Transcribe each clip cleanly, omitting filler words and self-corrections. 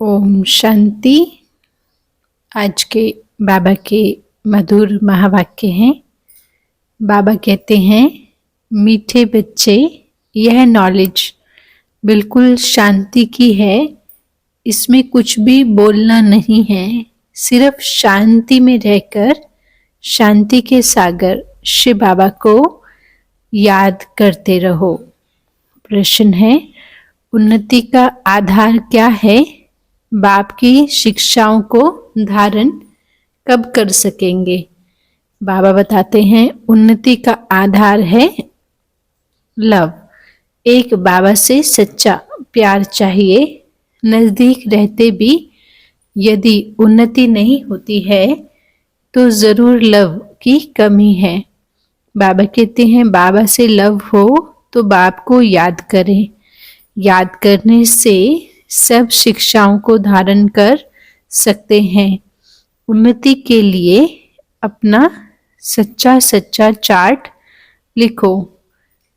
ओम शांति। आज के बाबा के मधुर महावाक्य हैं। बाबा कहते हैं, मीठे बच्चे, यह नॉलेज बिल्कुल शांति की है। इसमें कुछ भी बोलना नहीं है, सिर्फ शांति में रहकर शांति के सागर शिव बाबा को याद करते रहो। प्रश्न है, उन्नति का आधार क्या है? बाप की शिक्षाओं को धारण कब कर सकेंगे? बाबा बताते हैं, उन्नति का आधार है लव। एक बाबा से सच्चा प्यार चाहिए। नजदीक रहते भी यदि उन्नति नहीं होती है तो जरूर लव की कमी है। बाबा कहते हैं, बाबा से लव हो तो बाप को याद करें। याद करने से सब शिक्षाओं को धारण कर सकते हैं। उन्नति के लिए अपना सच्चा चार्ट लिखो।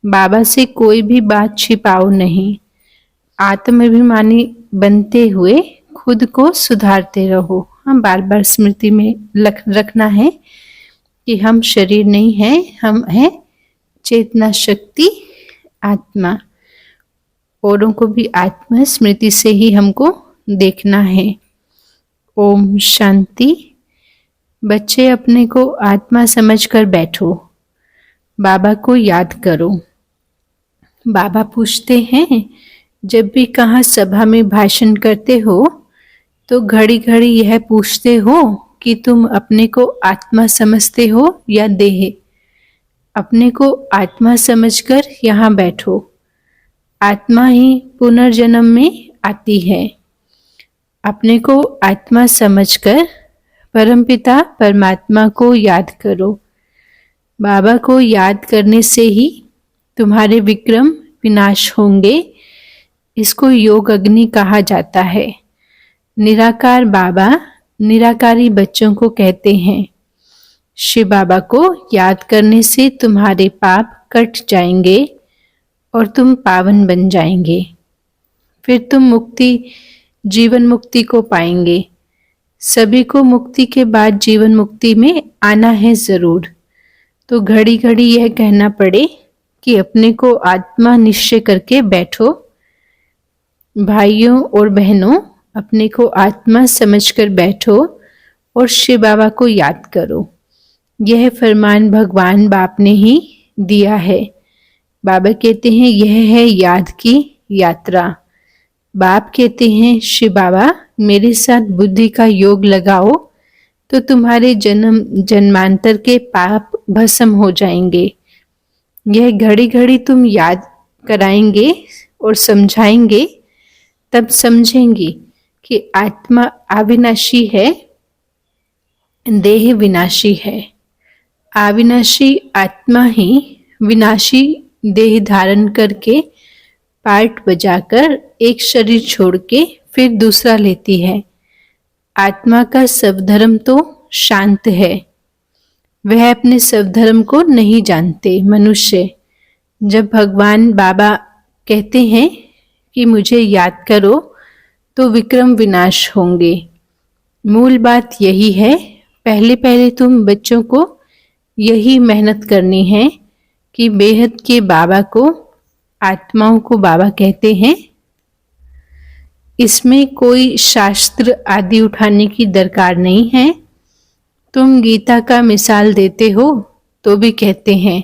बाबा से कोई भी बात छिपाओ नहीं। आत्माभिमानी बनते हुए खुद को सुधारते रहो। हम बार बार स्मृति में रखना है कि हम शरीर नहीं है, हम हैं चेतना शक्ति आत्मा। औरों को भी आत्मा स्मृति से ही हमको देखना है। ओम शांति। बच्चे, अपने को आत्मा समझकर बैठो। बाबा को याद करो। बाबा पूछते हैं, जब भी कहाँ सभा में भाषण करते हो तो घड़ी घड़ी यह पूछते हो कि तुम अपने को आत्मा समझते हो या देह? अपने को आत्मा समझकर यहाँ बैठो। आत्मा ही पुनर्जन्म में आती है। अपने को आत्मा समझकर परमपिता परमात्मा को याद करो। बाबा को याद करने से ही तुम्हारे विक्रम विनाश होंगे। इसको योग अग्नि कहा जाता है। निराकार बाबा निराकारी बच्चों को कहते हैं। शिव बाबा को याद करने से तुम्हारे पाप कट जाएंगे और तुम पावन बन जाएंगे। फिर तुम जीवन मुक्ति को पाएंगे। सभी को मुक्ति के बाद जीवन मुक्ति में आना है जरूर। तो घड़ी घड़ी यह कहना पड़े कि अपने को आत्मा निश्चय करके बैठो। भाइयों और बहनों, अपने को आत्मा समझकर बैठो और शिव बाबा को याद करो। यह फरमान भगवान बाप ने ही दिया है। बाबा कहते हैं, यह है याद की यात्रा। बाप कहते हैं, शिव बाबा मेरे साथ बुद्धि का योग लगाओ तो तुम्हारे जन्मांतर के पाप भस्म हो जाएंगे। यह घड़ी घड़ी तुम याद कराएंगे और समझाएंगे, तब समझेंगे कि आत्मा अविनाशी है, देह विनाशी है। अविनाशी आत्मा ही विनाशी देह धारण करके पार्ट बजाकर एक शरीर छोड़ के फिर दूसरा लेती है। आत्मा का सब धर्म तो शांत है। वह अपने सब धर्म को नहीं जानते। मनुष्य, जब भगवान बाबा कहते हैं कि मुझे याद करो तो विक्रम विनाश होंगे। मूल बात यही है। पहले पहले तुम बच्चों को यही मेहनत करनी है कि बेहद के बाबा को, आत्माओं को बाबा कहते हैं। इसमें कोई शास्त्र आदि उठाने की दरकार नहीं है। तुम गीता का मिसाल देते हो तो भी कहते हैं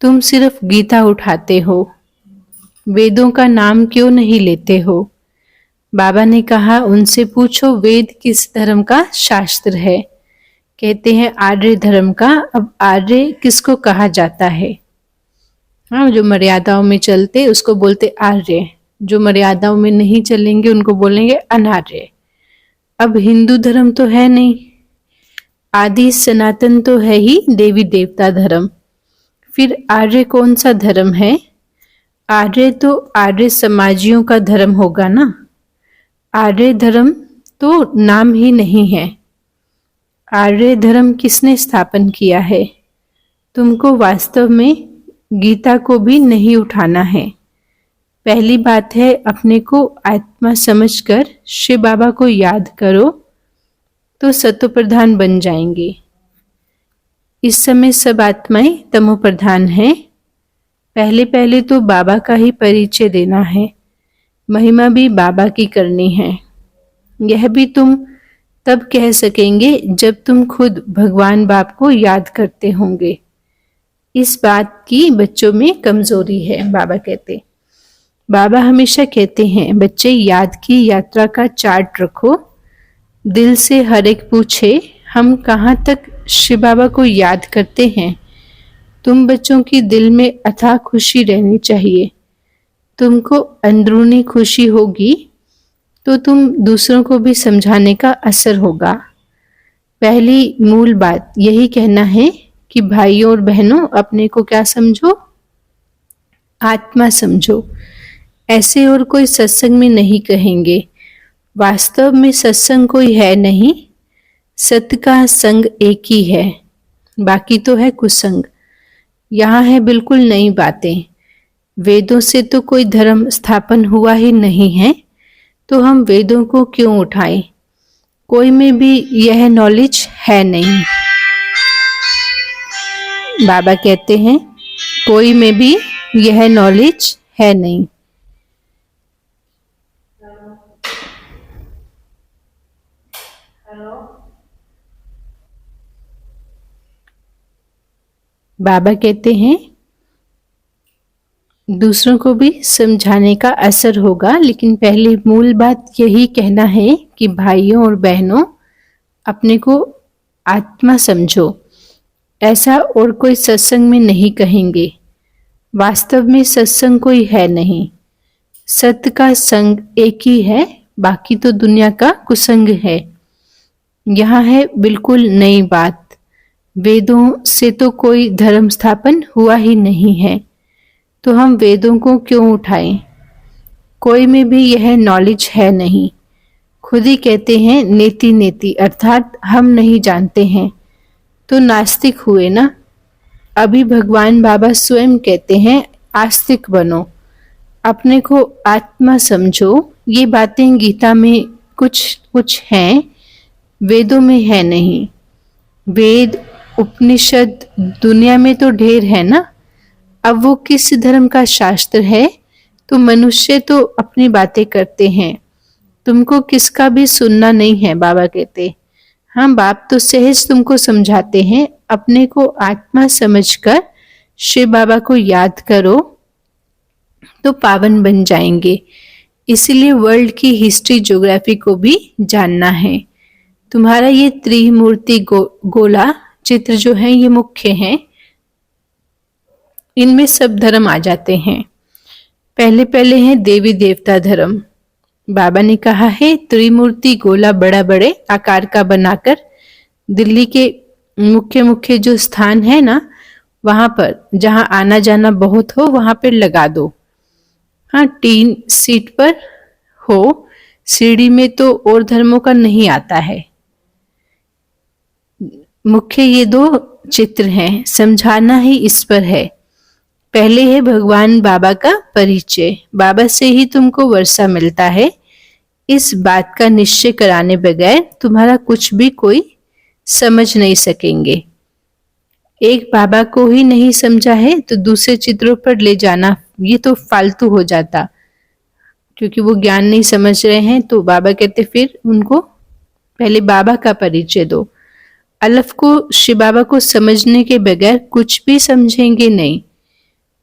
तुम सिर्फ गीता उठाते हो, वेदों का नाम क्यों नहीं लेते हो? बाबा ने कहा, उनसे पूछो वेद किस धर्म का शास्त्र है। कहते हैं आर्य धर्म का। अब आर्य किसको कहा जाता है? हाँ, जो मर्यादाओं में चलते उसको बोलते आर्य। जो मर्यादाओं में नहीं चलेंगे उनको बोलेंगे अनार्य। अब हिंदू धर्म तो है नहीं, आदि सनातन तो है ही देवी देवता धर्म। फिर आर्य कौन सा धर्म है? आर्य तो आर्य समाजियों का धर्म होगा ना। आर्य धर्म तो नाम ही नहीं है। आर्य धर्म किसने स्थापन किया है? तुमको वास्तव में गीता को भी नहीं उठाना है। पहली बात है, अपने को आत्मा समझकर शिव बाबा को याद करो तो सतो प्रधान बन जाएंगे। इस समय सब आत्माएं तमो प्रधान हैं। पहले पहले तो बाबा का ही परिचय देना है, महिमा भी बाबा की करनी है। यह भी तुम तब कह सकेंगे जब तुम खुद भगवान बाप को याद करते होंगे। इस बात की बच्चों में कमजोरी है, बाबा कहते। बाबा हमेशा कहते हैं, बच्चे याद की यात्रा का चार्ट रखो। दिल से हर एक पूछे, हम कहाँ तक शिव बाबा को याद करते हैं। तुम बच्चों की दिल में अथाह खुशी रहनी चाहिए। तुमको अंदरूनी खुशी होगी तो तुम दूसरों को भी समझाने का असर होगा। पहली मूल बात यही कहना है कि भाइयों और बहनों, अपने को क्या समझो? आत्मा समझो। ऐसे और कोई सत्संग में नहीं कहेंगे। वास्तव में सत्संग कोई है नहीं, सत्य का संग एक ही है, बाकी तो है कुसंग। यहाँ है बिल्कुल नई बातें। वेदों से तो कोई धर्म स्थापन हुआ ही नहीं है, तो हम वेदों को क्यों उठाएं? कोई में भी यह नॉलेज है नहीं। बाबा कहते हैं, कोई में भी यह नॉलेज है नहीं। बाबा कहते हैं, दूसरों को भी समझाने का असर होगा, लेकिन पहले मूल बात यही कहना है कि भाइयों और बहनों, अपने को आत्मा समझो। ऐसा और कोई सत्संग में नहीं कहेंगे। वास्तव में सत्संग कोई है नहीं, सत्य का संग एक ही है, बाकी तो दुनिया का कुसंग है। यहाँ है बिल्कुल नई बात। वेदों से तो कोई धर्म स्थापन हुआ ही नहीं है, तो हम वेदों को क्यों उठाएं? कोई में भी यह नॉलेज है नहीं। खुद ही कहते हैं नेति नेति, अर्थात हम नहीं जानते हैं, तो नास्तिक हुए ना। अभी भगवान बाबा स्वयं कहते हैं आस्तिक बनो, अपने को आत्मा समझो। ये बातें गीता में कुछ कुछ हैं, वेदों में है नहीं। वेद उपनिषद दुनिया में तो ढेर है ना। अब वो किस धर्म का शास्त्र है? तो मनुष्य तो अपनी बातें करते हैं, तुमको किसका भी सुनना नहीं है, बाबा कहते। हाँ, बाप तो सहज तुमको समझाते हैं। अपने को आत्मा समझकर शिव बाबा को याद करो तो पावन बन जाएंगे। इसलिए वर्ल्ड की हिस्ट्री ज्योग्राफी को भी जानना है। तुम्हारा ये त्रिमूर्ति गोला चित्र जो है, ये मुख्य है। इनमें सब धर्म आ जाते हैं। पहले पहले है देवी देवता धर्म। बाबा ने कहा है त्रिमूर्ति गोला बड़ा बड़े आकार का बनाकर दिल्ली के मुख्य मुख्य जो स्थान है ना, वहां पर जहां आना जाना बहुत हो वहां पर लगा दो। हाँ, 3 सीट पर हो, सीढ़ी में तो और धर्मों का नहीं आता है। मुख्य ये 2 चित्र हैं, समझाना ही इस पर है। पहले है भगवान बाबा का परिचय। बाबा से ही तुमको वर्षा मिलता है। इस बात का निश्चय कराने बगैर तुम्हारा कुछ भी कोई समझ नहीं सकेंगे। एक बाबा को ही नहीं समझा है तो दूसरे चित्रों पर ले जाना ये तो फालतू हो जाता, क्योंकि वो ज्ञान नहीं समझ रहे हैं। तो बाबा कहते फिर उनको पहले बाबा का परिचय दो। अलफ को शिव बाबा को समझने के बगैर कुछ भी समझेंगे नहीं।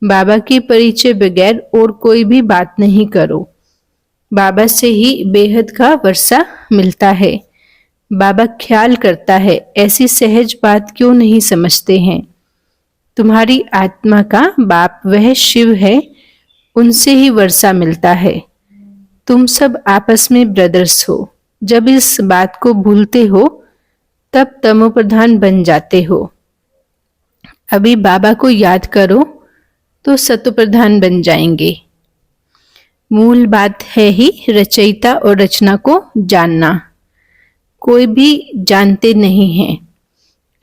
बाबा के परिचय बगैर और कोई भी बात नहीं करो। बाबा से ही बेहद का वर्षा मिलता है। बाबा ख्याल करता है, ऐसी सहज बात क्यों नहीं समझते हैं? तुम्हारी आत्मा का बाप वह शिव है, उनसे ही वर्षा मिलता है। तुम सब आपस में ब्रदर्स हो। जब इस बात को भूलते हो तब तमो प्रधान बन जाते हो। अभी बाबा को याद करो तो सतो प्रधान बन जाएंगे। मूल बात है ही रचयिता और रचना को जानना। कोई भी जानते नहीं है,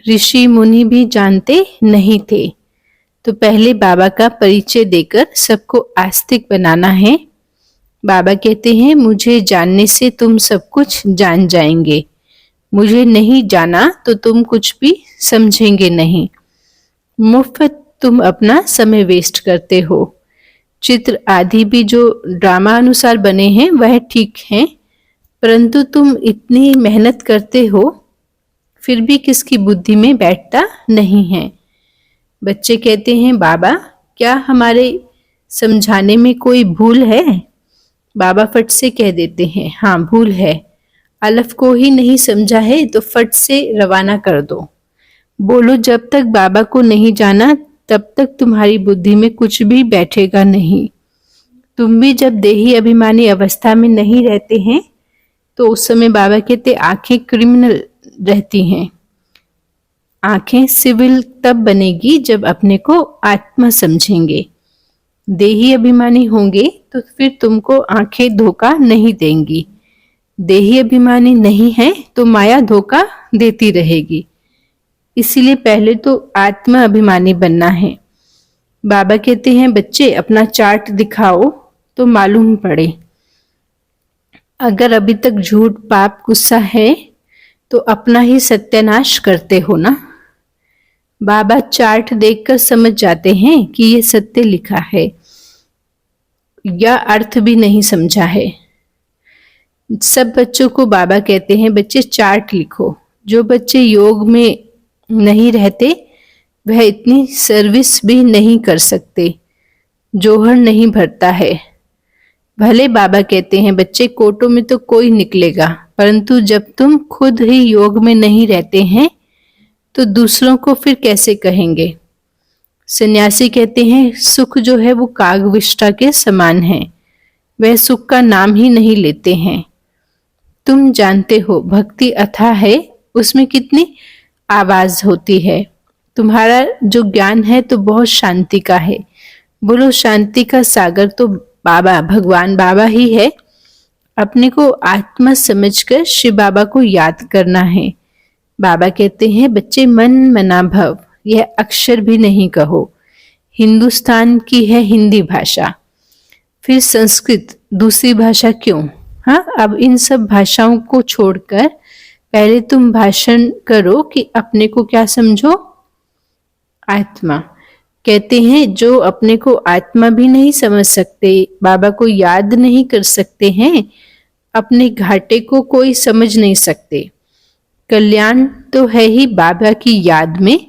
ऋषि मुनि भी जानते नहीं थे। तो पहले बाबा का परिचय देकर सबको आस्तिक बनाना है। बाबा कहते हैं मुझे जानने से तुम सब कुछ जान जाएंगे, मुझे नहीं जाना तो तुम कुछ भी समझेंगे नहीं। मुफ्त तुम अपना समय वेस्ट करते हो। चित्र आदि भी जो ड्रामा अनुसार बने हैं वह ठीक हैं, परंतु तुम इतनी मेहनत करते हो फिर भी किसकी बुद्धि में बैठता नहीं है। बच्चे कहते हैं बाबा क्या हमारे समझाने में कोई भूल है? बाबा फट से कह देते हैं हाँ भूल है। अलफ को ही नहीं समझा है तो फट से रवाना कर दो। बोलो जब तक बाबा को नहीं जाना तब तक तुम्हारी बुद्धि में कुछ भी बैठेगा नहीं। तुम भी जब देही अभिमानी अवस्था में नहीं रहते हैं तो उस समय बाबा कहते आंखें क्रिमिनल रहती हैं। आंखें सिविल तब बनेगी जब अपने को आत्मा समझेंगे। देही अभिमानी होंगे तो फिर तुमको आंखें धोखा नहीं देंगी। देही अभिमानी नहीं है तो माया धोखा देती रहेगी। इसीलिए पहले तो आत्मा अभिमानी बनना है। बाबा कहते हैं बच्चे अपना चार्ट दिखाओ तो मालूम पड़े। अगर अभी तक झूठ पाप गुस्सा है तो अपना ही सत्यानाश करते हो ना। बाबा चार्ट देखकर समझ जाते हैं कि ये सत्य लिखा है या अर्थ भी नहीं समझा है। सब बच्चों को बाबा कहते हैं बच्चे चार्ट लिखो। जो बच्चे योग में नहीं रहते वह इतनी सर्विस भी नहीं कर सकते, जोहर नहीं भरता है। भले बाबा कहते हैं बच्चे कोटों में तो कोई निकलेगा, परंतु जब तुम खुद ही योग में नहीं रहते हैं तो दूसरों को फिर कैसे कहेंगे। सन्यासी कहते हैं सुख जो है वो कागविष्ठा के समान है, वह सुख का नाम ही नहीं लेते हैं। तुम जानते हो भक्ति अथाह है, उसमें कितनी आवाज होती है। तुम्हारा जो ज्ञान है तो बहुत शांति का है। बोलो शांति का सागर तो बाबा भगवान बाबा ही है। अपने को आत्मा समझकर शिव बाबा को याद करना है। बाबा कहते हैं बच्चे मन मना भव, यह अक्षर भी नहीं कहो। हिंदुस्तान की है हिंदी भाषा, फिर संस्कृत दूसरी भाषा क्यों? हाँ, अब इन सब भाषाओं को छोड़कर पहले तुम भाषण करो कि अपने को क्या समझो, आत्मा। कहते हैं जो अपने को आत्मा भी नहीं समझ सकते, बाबा को याद नहीं कर सकते हैं, अपने घाटे को कोई समझ नहीं सकते। कल्याण तो है ही बाबा की याद में,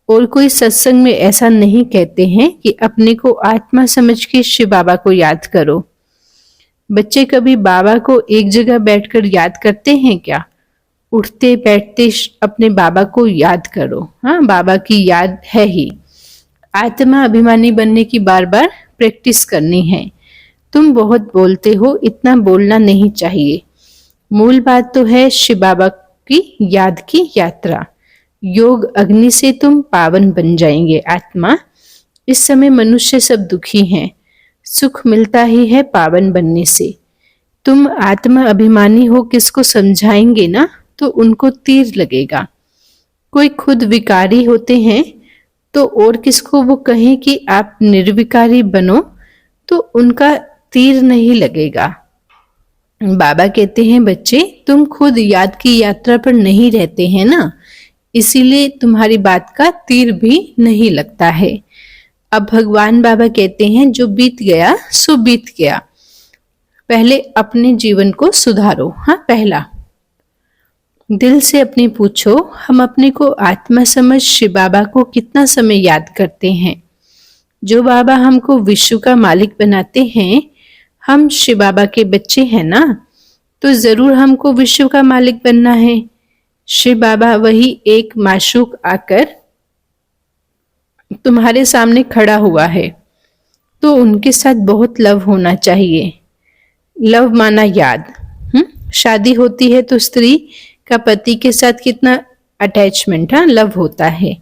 और कोई सत्संग में ऐसा नहीं कहते हैं कि अपने को आत्मा समझ के शिव बाबा को याद करो। बच्चे कभी बाबा को एक जगह बैठकर याद करते हैं क्या? उठते बैठते अपने बाबा को याद करो। हाँ, बाबा की याद है ही। आत्मा अभिमानी बनने की बार बार प्रैक्टिस करनी है। तुम बहुत बोलते हो, इतना बोलना नहीं चाहिए। मूल बात तो है शिव बाबा की याद की यात्रा। योग अग्नि से तुम पावन बन जाएंगे आत्मा। इस समय मनुष्य सब दुखी हैं, सुख मिलता ही है पावन बनने से। तुम आत्मा अभिमानी हो किसको समझाएंगे ना तो उनको तीर लगेगा। कोई खुद विकारी होते हैं तो और किसको वो कहें कि आप निर्विकारी बनो तो उनका तीर नहीं लगेगा। बाबा कहते हैं बच्चे तुम खुद याद की यात्रा पर नहीं रहते हैं ना, इसीलिए तुम्हारी बात का तीर भी नहीं लगता है। अब भगवान बाबा कहते हैं जो बीत गया सो बीत गया, पहले अपने जीवन को सुधारो। हाँ, पहला दिल से अपने पूछो हम अपने को आत्मा समझ शिव बाबा को कितना समय याद करते हैं। जो बाबा हमको विश्व का मालिक बनाते हैं, हम शिव बाबा के बच्चे हैं ना, तो जरूर हमको विश्व का मालिक बनना है। शिव बाबा वही एक माशूक आकर तुम्हारे सामने खड़ा हुआ है तो उनके साथ बहुत लव होना चाहिए। लव माना याद। शादी होती है तो स्त्री का पति के साथ कितना अटैचमेंट, हाँ, लव होता है।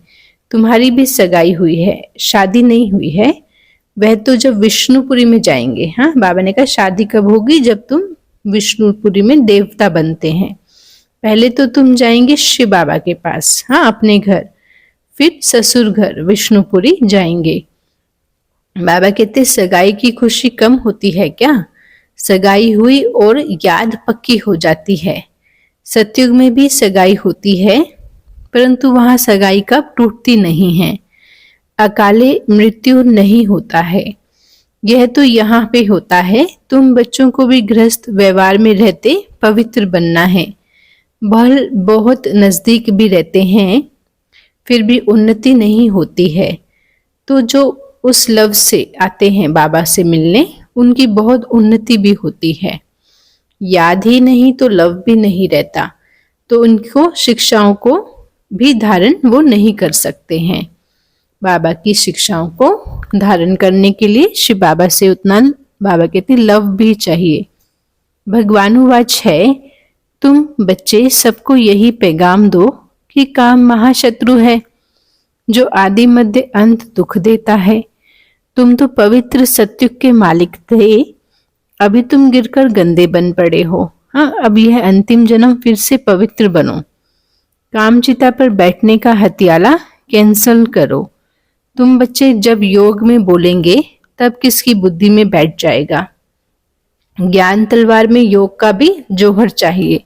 तुम्हारी भी सगाई हुई है, शादी नहीं हुई है। वह तो जब विष्णुपुरी में जाएंगे। हाँ, बाबा ने कहा शादी कब होगी? जब तुम विष्णुपुरी में देवता बनते हैं। पहले तो तुम जाएंगे शिव बाबा के पास, हाँ, अपने घर। फिर ससुर घर विष्णुपुरी जाएंगे। बाबा कहते सगाई की खुशी कम होती है क्या? सगाई हुई और याद पक्की हो जाती है। सतयुग में भी सगाई होती है, परंतु वहां सगाई कब टूटती नहीं है। अकाले मृत्यु नहीं होता है। यह तो यहाँ पे होता है। तुम बच्चों को भी गृहस्थ व्यवहार में रहते पवित्र बनना है। बहुत नजदीक भी रहते हैं, फिर भी उन्नति नहीं होती है। तो जो उस लव से आते हैं बाबा से मिलने, उनकी बहुत उन्नति भी होती है। याद ही नहीं तो लव भी नहीं रहता, तो उनको शिक्षाओं को भी धारण वो नहीं कर सकते हैं। बाबा की शिक्षाओं को धारण करने के लिए शिव बाबा से उतना, बाबा कहते लव भी चाहिए। भगवानुवाच है, तुम बच्चे सबको यही पैगाम दो कि काम महाशत्रु है जो आदि मध्य अंत दुख देता है। तुम तो पवित्र सत्युग के मालिक थे, अभी तुम गिरकर गंदे बन पड़े हो। हाँ, अब यह अंतिम जन्म फिर से पवित्र बनो। कामचिता पर बैठने का हथियाला कैंसल करो। तुम बच्चे जब योग में बोलेंगे तब किसकी बुद्धि में बैठ जाएगा। ज्ञान तलवार में योग का भी जोहर चाहिए।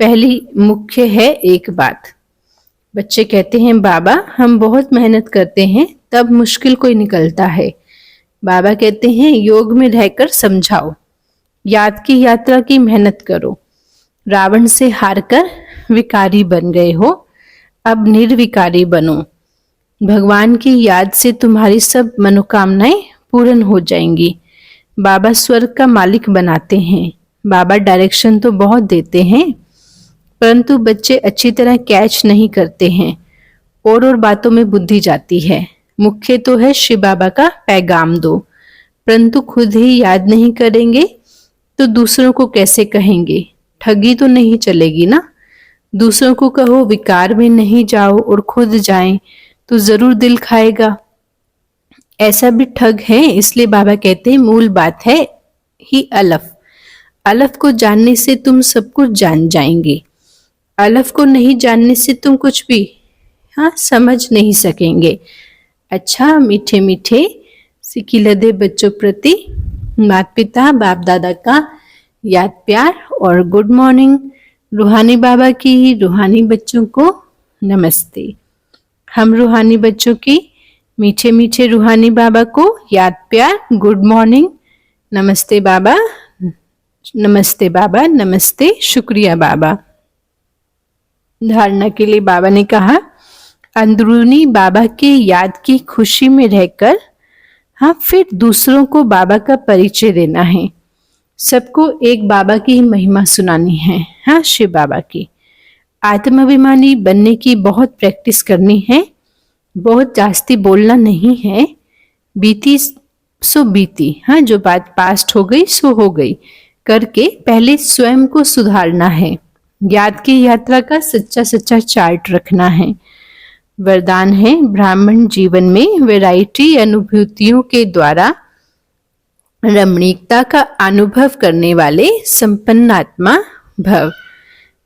पहली मुख्य है एक बात। बच्चे कहते हैं बाबा हम बहुत मेहनत करते हैं तब मुश्किल कोई निकलता है। बाबा कहते हैं योग में रहकर समझाओ। याद की यात्रा की मेहनत करो। रावण से हारकर विकारी बन गए हो, अब निर्विकारी बनो। भगवान की याद से तुम्हारी सब मनोकामनाएं पूर्ण हो जाएंगी। बाबा स्वर्ग का मालिक बनाते हैं। बाबा डायरेक्शन तो बहुत देते हैं, परंतु बच्चे अच्छी तरह कैच नहीं करते हैं और बातों में बुद्धि जाती है। मुख्य तो है शिव बाबा का पैगाम दो, परंतु खुद ही याद नहीं करेंगे तो दूसरों को कैसे कहेंगे। ठगी तो नहीं चलेगी ना। दूसरों को कहो विकार में नहीं जाओ और खुद जाएं तो जरूर दिल खाएगा। ऐसा भी ठग है, इसलिए बाबा कहते हैं मूल बात है ही अलफ। अलफ को जानने से तुम सब कुछ जान जाएंगे। अलफ को नहीं जानने से तुम कुछ भी समझ नहीं सकेंगे। अच्छा, मीठे मीठे सिकिलदे बच्चों प्रति माता पिता बाप दादा का याद प्यार और गुड मॉर्निंग। रूहानी बाबा की रूहानी बच्चों को नमस्ते। हम रूहानी बच्चों की मीठे मीठे रूहानी बाबा को याद प्यार गुड मॉर्निंग। नमस्ते बाबा, नमस्ते बाबा, नमस्ते, शुक्रिया बाबा। धारणा के लिए बाबा ने कहा अंदरूनी बाबा की याद की खुशी में रहकर फिर दूसरों को बाबा का परिचय देना है। सबको एक बाबा की महिमा सुनानी है। शिव बाबा की आत्माभिमानी बनने की बहुत प्रैक्टिस करनी है। बहुत जास्ती बोलना नहीं है। बीती सो बीती, जो बात पास्ट हो गई सो हो गई करके पहले स्वयं को सुधारना है। याद की यात्रा का सच्चा सच्चा चार्ट रखना है। वरदान है ब्राह्मण जीवन में वैरायटी अनुभूतियों के द्वारा रमणीकता का अनुभव करने वाले संपन्न आत्मा भव।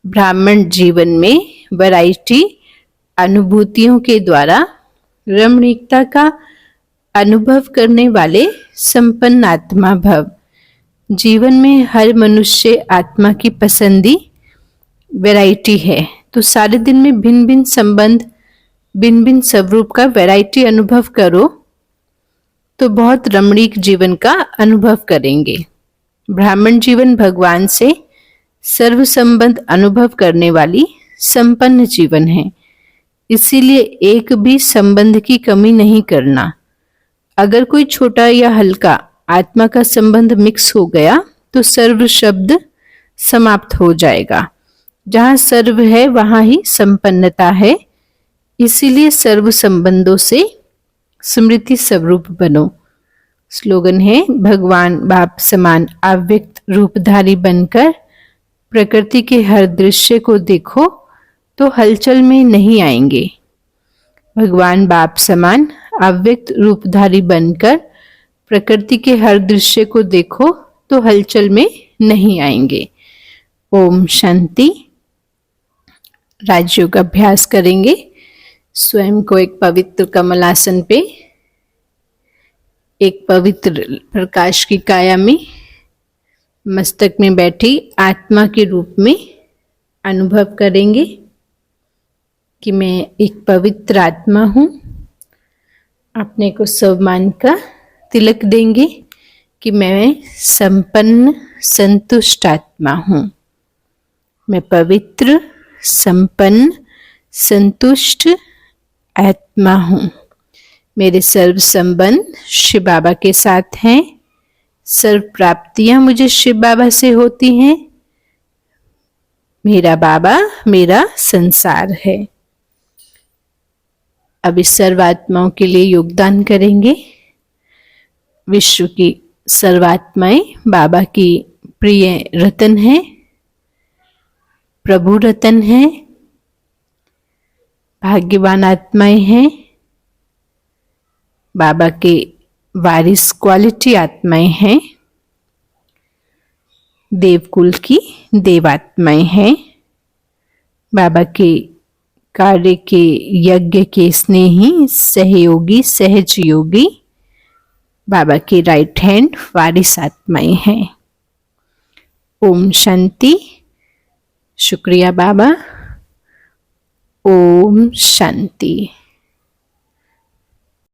ब्राह्मण जीवन में वैरायटी अनुभूतियों के द्वारा रमणीकता का अनुभव करने वाले संपन्न आत्मा भव। जीवन में हर मनुष्य आत्मा की पसंदी वैरायटी है, तो सारे दिन में भिन्न भिन्न संबंध, भिन्न भिन्न स्वरूप का वैरायटी अनुभव करो तो बहुत रमणीक जीवन का अनुभव करेंगे। ब्राह्मण जीवन भगवान से सर्व संबंध अनुभव करने वाली संपन्न जीवन है, इसीलिए एक भी संबंध की कमी नहीं करना। अगर कोई छोटा या हल्का आत्मा का संबंध मिक्स हो गया तो सर्व शब्द समाप्त हो जाएगा। जहाँ सर्व है वहां ही संपन्नता है, इसीलिए सर्व संबंधों से स्मृति स्वरूप बनो। स्लोगन है भगवान बाप समान अव्यक्त रूपधारी बनकर प्रकृति के हर दृश्य को देखो तो हलचल में नहीं आएंगे। भगवान बाप समान अव्यक्त रूपधारी बनकर प्रकृति के हर दृश्य को देखो तो हलचल में नहीं आएंगे। ओम शांति। राजयोग अभ्यास करेंगे। स्वयं को एक पवित्र कमलासन पे, एक पवित्र प्रकाश की काया में, मस्तक में बैठी आत्मा के रूप में अनुभव करेंगे कि मैं एक पवित्र आत्मा हूँ। अपने को सम्मान का तिलक देंगे कि मैं संपन्न संतुष्ट आत्मा हूँ। मैं पवित्र संपन्न संतुष्ट आत्मा हूँ। मेरे सर्व संबंध शिव बाबा के साथ हैं। सर्व प्राप्तियां मुझे शिव बाबा से होती हैं। मेरा बाबा मेरा संसार है। अब इस सर्वात्माओं के लिए योगदान करेंगे। विश्व की सर्वात्माएं बाबा की प्रिय रतन है, प्रभु रतन है, भाग्यवान आत्माएं हैं, बाबा के वारिस क्वालिटी आत्माएं हैं, देवकुल की देवात्माएं हैं, बाबा के कार्य के यज्ञ के स्नेही सहयोगी सहजयोगी बाबा की राइट हैंड वारिस आत्माएं हैं। ओम शांति। शुक्रिया बाबा। ओम शांति।